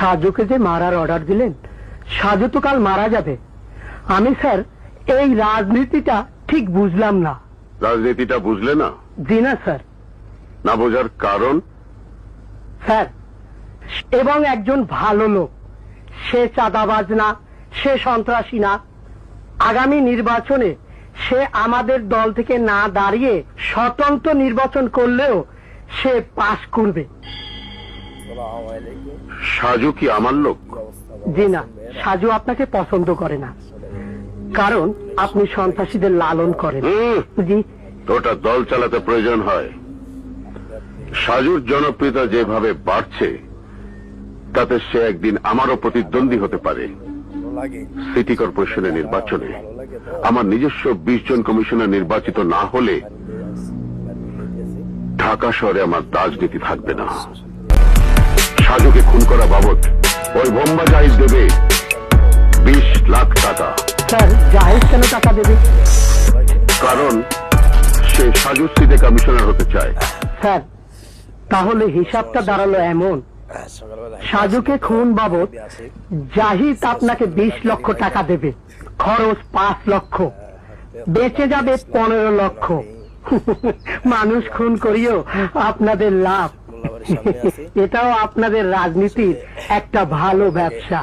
সাজুকে যে মারার অর্ডার দিলেন, সাজু তো কাল মারা যাবে। আমি স্যার এই রাজনীতিটা ঠিক বুঝলাম না। রাজনীতিটা বুঝলে না? জি না স্যার। না বোঝার কারণ? স্যার, এবং একজন ভালো লোক, সে চাঁদাবাজ না, সে সন্ত্রাসী না। আগামী নির্বাচনে সে আমাদের দল থেকে না দাঁড়িয়ে স্বতন্ত্র নির্বাচন করলেও সে পাশ করবে। সাজু কি আমার লোক? জি না, সাজু আপনাকে পছন্দ করে না, কারণ আপনি সন্ত্রাসীদের লালন করেন। জি। ওটা দল চালাতে প্রয়োজন হয়। সাজুর জনপ্রিয়তা যেভাবে বাড়ছে তাতে সে একদিন আমারও প্রতিদ্বন্দ্বী হতে পারে। সিটি কর্পোরেশনের নির্বাচনে আমার নিজস্ব 20 জন কমিশনার নির্বাচিত না হলে ঢাকা শহরে আমার রাজনীতি থাকবে না। সাজুকে খুন করা বাবদ ওই বোম্বা জাহিদ দেবে 20 লাখ টাকা। স্যার, জাহিদ কেন টাকা দেবে? কারণ সে সাজুর সিটে কমিশনার হতে চায়। স্যার, তাহলে হিসাবটা দাঁড়ালো এমন, সাজুকে খুন বাবদ জাহিদ আপনাকে 20 লক্ষ টাকা দেবে, খরচ 5 লক্ষ, বেঁচে যাবে 15 লক্ষ। মানুষ খুন করিও আপনাদের লাভ। এটাও আপনাদের রাজনীতির একটা ভালো ব্যবসা।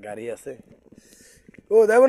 গাড়ি আছে ও দেখো।